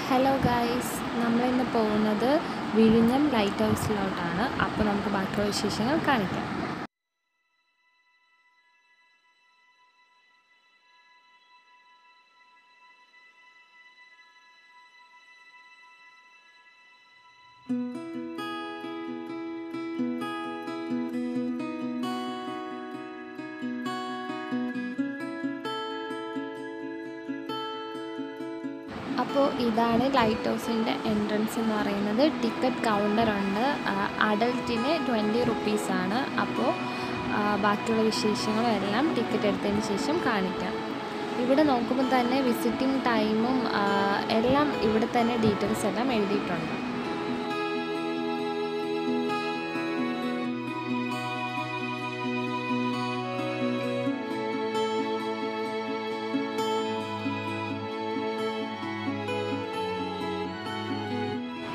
Hello guys, നമ്മളിന്ന് പോകുന്നത് വിഴിഞ്ഞം ലൈറ്റ് ഹൗസിലോട്ടാണ്. അപ്പോൾ നമുക്ക് ബാക്കിയുള്ള വിശേഷങ്ങൾ കാണിക്കാം. അപ്പോൾ ഇതാണ് ലൈറ്റ് ഹൗസിൻ്റെ എൻട്രൻസ് എന്ന് പറയുന്നത്. ടിക്കറ്റ് കൗണ്ടറുണ്ട്. അഡൽറ്റിന് 20 റുപ്പീസാണ്. അപ്പോൾ ബാക്കിയുള്ള വിശേഷങ്ങളും എല്ലാം ടിക്കറ്റ് എടുത്തതിന് ശേഷം കാണിക്കാം. ഇവിടെ നോക്കുമ്പോൾ തന്നെ വിസിറ്റിംഗ് ടൈമും എല്ലാം ഇവിടെ തന്നെ ഡീറ്റെയിൽസ് എല്ലാം എഴുതിയിട്ടുണ്ട്.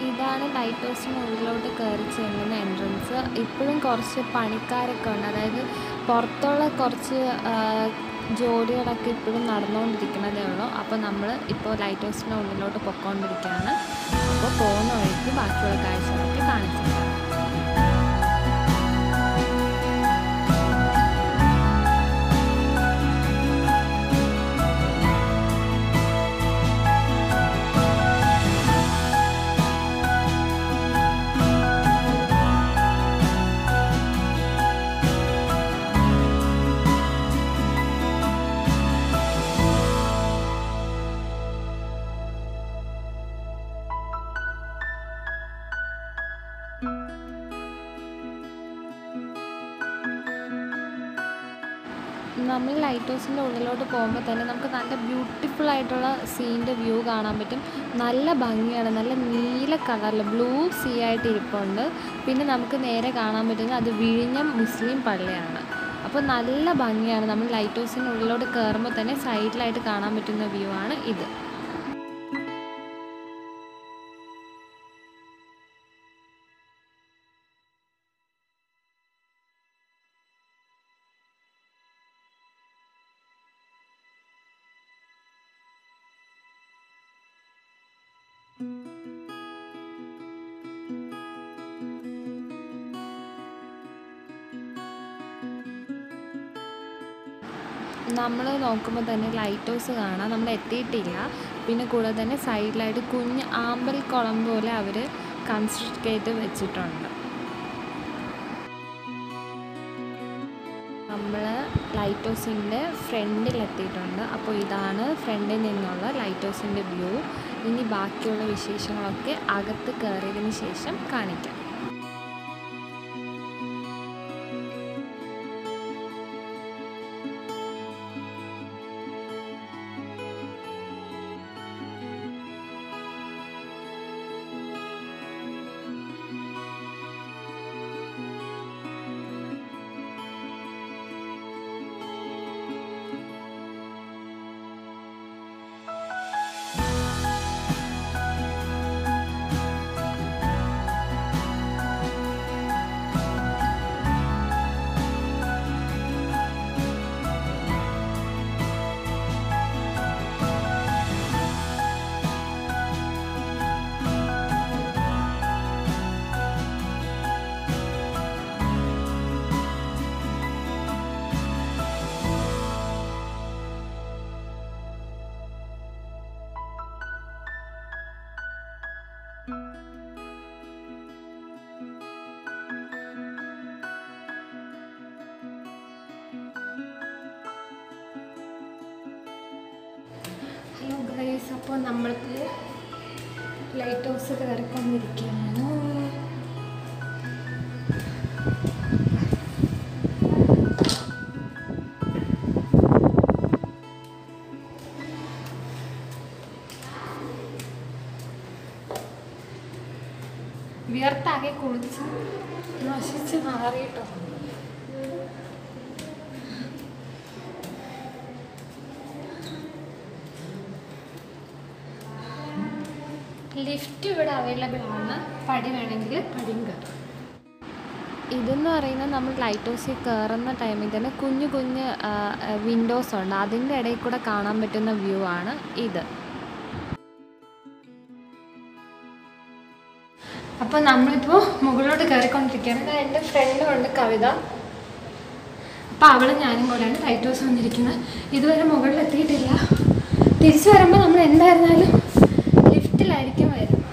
ഇതാണ് ലൈറ്റ് ഹൗസിനുള്ളിലോട്ട് കയറി ചെല്ലുന്ന എൻട്രൻസ്. ഇപ്പോഴും കുറച്ച് പണിക്കാരൊക്കെ ഉണ്ട്, അതായത് പുറത്തുള്ള കുറച്ച് ജോലികളൊക്കെ ഇപ്പോഴും നടന്നുകൊണ്ടിരിക്കുന്നതേ ഉള്ളൂ. അപ്പോൾ നമ്മൾ ഇപ്പോൾ ലൈറ്റ് ഹൗസിൻ്റെ ഉള്ളിലോട്ട് പൊയ്ക്കൊണ്ടിരിക്കുകയാണ്. അപ്പോൾ പോകുന്ന വഴിക്ക് ബാക്കിയുള്ള കാഴ്ചകളൊക്കെ കാണിച്ചു തരാം. നമ്മൾ ലൈറ്റ് ഹൗസിൻ്റെ ഉള്ളിലോട്ട് പോകുമ്പോൾ തന്നെ നമുക്ക് നല്ല ബ്യൂട്ടിഫുൾ ആയിട്ടുള്ള സീൻ്റെ വ്യൂ കാണാൻ പറ്റും. നല്ല ഭംഗിയാണ്. നല്ല നീല കളറിൽ ബ്ലൂ സീ ആയിട്ട് ഇരിപ്പുണ്ട്. പിന്നെ നമുക്ക് നേരെ കാണാൻ പറ്റുന്നത് അത് വിഴിഞ്ഞം മുസ്ലിം പള്ളിയാണ്. അപ്പോൾ നല്ല ഭംഗിയാണ്. നമ്മൾ ലൈറ്റ് ഹൗസിൻ്റെ ഉള്ളിലോട്ട് കയറുമ്പോൾ തന്നെ സൈഡിലായിട്ട് കാണാൻ പറ്റുന്ന വ്യൂ ആണ് ഇത്. നമ്മൾ നോക്കുമ്പോൾ തന്നെ ലൈറ്റ് ഹൗസ് കാണാം. നമ്മൾ എത്തിയിട്ടില്ല. പിന്നെ കൂടാതെ തന്നെ സൈഡിലായിട്ട് കുഞ്ഞ് ആമ്പൽ കുളം പോലെ അവർ കൺസ്ട്രക്ട് ചെയ്ത് വെച്ചിട്ടുണ്ട്. നമ്മൾ ലൈറ്റ് ഹൗസിൻ്റെ ഫ്രണ്ടിലെത്തിയിട്ടുണ്ട്. അപ്പോൾ ഇതാണ് ഫ്രണ്ടിൽ നിന്നുള്ള ലൈറ്റ് ഹൗസിൻ്റെ വ്യൂ. ഇനി ബാക്കിയുള്ള വിശേഷങ്ങളൊക്കെ അകത്ത് കയറിയതിന് ശേഷം കാണിക്കാം. ഹലോ ഗൈസ്, അപ്പോൾ നമ്മൾക്ക് ലൈറ്റ് ഹൗസ് കയറിക്കൊണ്ടിരിക്കുകയാണ്. വിയർത്താകെ കുളിച്ച് നശിച്ച് മാറിയിട്ടോ. ലിഫ്റ്റ് ഇവിടെ അവൈലബിൾ ആണ്. പടി വേണമെങ്കിൽ പടിയും കയറാം. ഇതെന്ന് പറയുന്നത് നമ്മൾ ലൈറ്റ് ഹൗസിൽ കയറുന്ന ടൈമിൽ തന്നെ കുഞ്ഞു കുഞ്ഞ് വിൻഡോസ് ഉണ്ട്. അതിൻ്റെ ഇടയിൽ കൂടെ കാണാൻ പറ്റുന്ന വ്യൂ ആണ് ഇത്. അപ്പോൾ നമ്മളിപ്പോൾ മുകളിലോട്ട് കയറിക്കൊണ്ടിരിക്കുകയാണ്. എൻ്റെ ഫ്രണ്ടുമുണ്ട് കവിത. അപ്പോൾ അവളും ഞാനും കൂടെയാണ് ലൈറ്റ് ഹൗസ് വന്നിരിക്കുന്നത്. ഇതുവരെ മുകളിലെത്തിയിട്ടില്ല. തിരിച്ചു വരുമ്പോൾ നമ്മൾ എന്തായിരുന്നാലും ലിഫ്റ്റിലായിരിക്കും വരുന്നത്.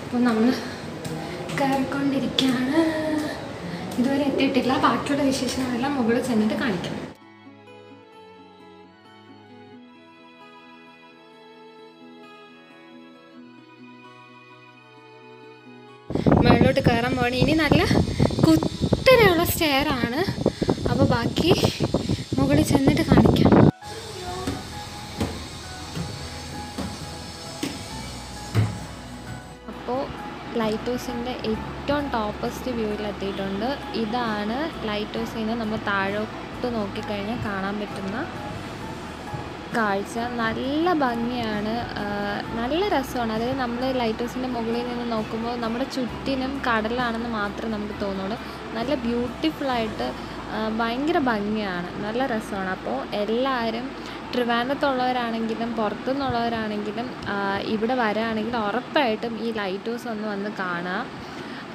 അപ്പോൾ നമ്മൾ കയറിക്കൊണ്ടിരിക്കുകയാണ്. ഇതുവരെ എത്തിയിട്ടില്ല. ബാക്കിയുള്ള വിശേഷങ്ങളെല്ലാം മുകളിൽ ചെന്നിട്ട് കാണിക്കാം. മുകളിലോട്ട് കയറാൻ പോകണം. ഇനി നല്ല കുത്തനെയുള്ള സ്റ്റെയറാണ്. അപ്പോൾ ബാക്കി മുകളിൽ ചെന്നിട്ട് കാണിക്കാം. അപ്പോൾ ലൈറ്റ് ഹൗസിൻ്റെ ഏറ്റവും ടോപ്പസ്റ്റ് വ്യൂവിലെത്തിയിട്ടുണ്ട്. ഇതാണ് ലൈറ്റ് ഹൗസിൽ നിന്ന് നമ്മൾ താഴോട്ട് നോക്കിക്കഴിഞ്ഞാൽ കാണാൻ പറ്റുന്ന കാഴ്ച. നല്ല ഭംഗിയാണ്, നല്ല രസമാണ്. അതായത് നമ്മൾ ലൈറ്റ് ഹൗസിൻ്റെ മുകളിൽ നിന്ന് നോക്കുമ്പോൾ നമ്മുടെ ചുറ്റിനും കടലാണെന്ന് മാത്രമേ നമുക്ക് തോന്നുള്ളൂ. നല്ല ബ്യൂട്ടിഫുള്ളായിട്ട് ഭയങ്കര ഭംഗിയാണ്, നല്ല രസമാണ്. അപ്പോൾ എല്ലാവരും ട്രിവാൻഡ്രത്തുള്ളവരാണെങ്കിലും പുറത്തുനിന്നുള്ളവരാണെങ്കിലും ഇവിടെ വരാണെങ്കിൽ ഉറപ്പായിട്ടും ഈ ലൈറ്റ് ഹൗസ് ഒന്ന് വന്ന് കാണാം.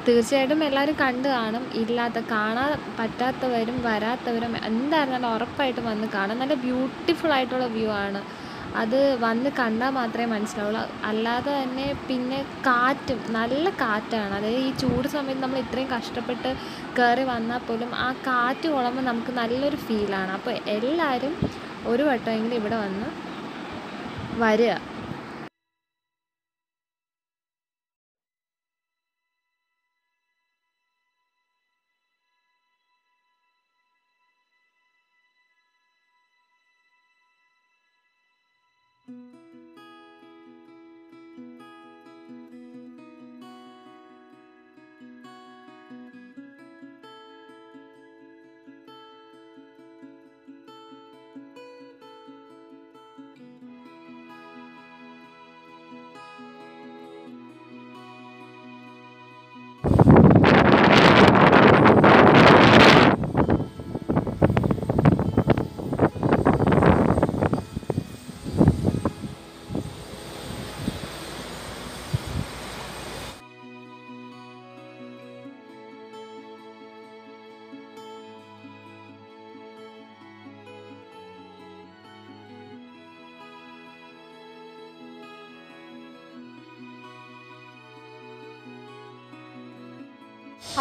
തീർച്ചയായിട്ടും എല്ലാവരും കണ്ടു കാണും. കാണാൻ പറ്റാത്തവരും വരാത്തവരും എന്തായിരുന്നാലും ഉറപ്പായിട്ടും വന്ന് കാണാം. നല്ല ബ്യൂട്ടിഫുള്ളായിട്ടുള്ള വ്യൂ ആണ്. അത് വന്ന് കണ്ടാൽ മാത്രമേ മനസ്സിലാവുള്ളൂ. അല്ലാതെ തന്നെ പിന്നെ കാറ്റും നല്ല കാറ്റാണ്. അതായത് ഈ ചൂട് സമയത്ത് നമ്മൾ ഇത്രയും കഷ്ടപ്പെട്ട് കയറി വന്നാൽ പോലും ആ കാറ്റ് കൊള്ളുമ്പോൾ നമുക്ക് നല്ലൊരു ഫീലാണ്. അപ്പോൾ എല്ലാവരും ഒരു വട്ടമെങ്കിലും ഇവിടെ വന്ന് വരിക.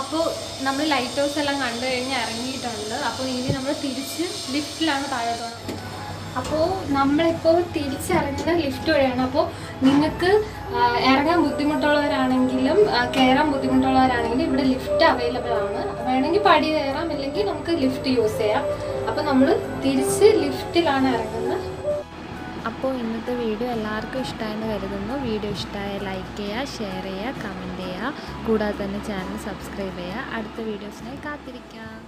അപ്പോൾ നമ്മൾ ലൈറ്റ് ഹൗസ് എല്ലാം കണ്ടു കഴിഞ്ഞ് ഇറങ്ങിയിട്ടുണ്ട്. അപ്പോൾ ഇനി നമ്മൾ തിരിച്ച് ലിഫ്റ്റിലാണ് താഴോട്ട് പോകുന്നത്. അപ്പോൾ നമ്മളിപ്പോൾ തിരിച്ചിറങ്ങുന്ന ലിഫ്റ്റ് വഴിയാണ്. അപ്പോൾ നിങ്ങൾക്ക് ഇറങ്ങാൻ ബുദ്ധിമുട്ടുള്ളവരാണെങ്കിലും കയറാൻ ബുദ്ധിമുട്ടുള്ളവരാണെങ്കിലും ഇവിടെ ലിഫ്റ്റ് അവൈലബിൾ ആണ്. വേണമെങ്കിൽ പടി കയറാം, അല്ലെങ്കിൽ നമുക്ക് ലിഫ്റ്റ് യൂസ് ചെയ്യാം. അപ്പോൾ നമ്മൾ തിരിച്ച് ലിഫ്റ്റിലാണ് ഇറങ്ങുന്നത്. അപ്പോൾ ഇന്നത്തെ വീഡിയോ എല്ലാവർക്കും ഇഷ്ടമായെന്ന് കരുതുന്നു. വീഡിയോ ഇഷ്ടമായ ലൈക്ക് ചെയ്യുക, ഷെയർ ചെയ്യുക, കമൻറ്റ് ചെയ്യുക. കൂടാതെ തന്നെ ചാനൽ സബ്സ്ക്രൈബ് ചെയ്യുക. അടുത്ത വീഡിയോസിനായി കാത്തിരിക്കാം.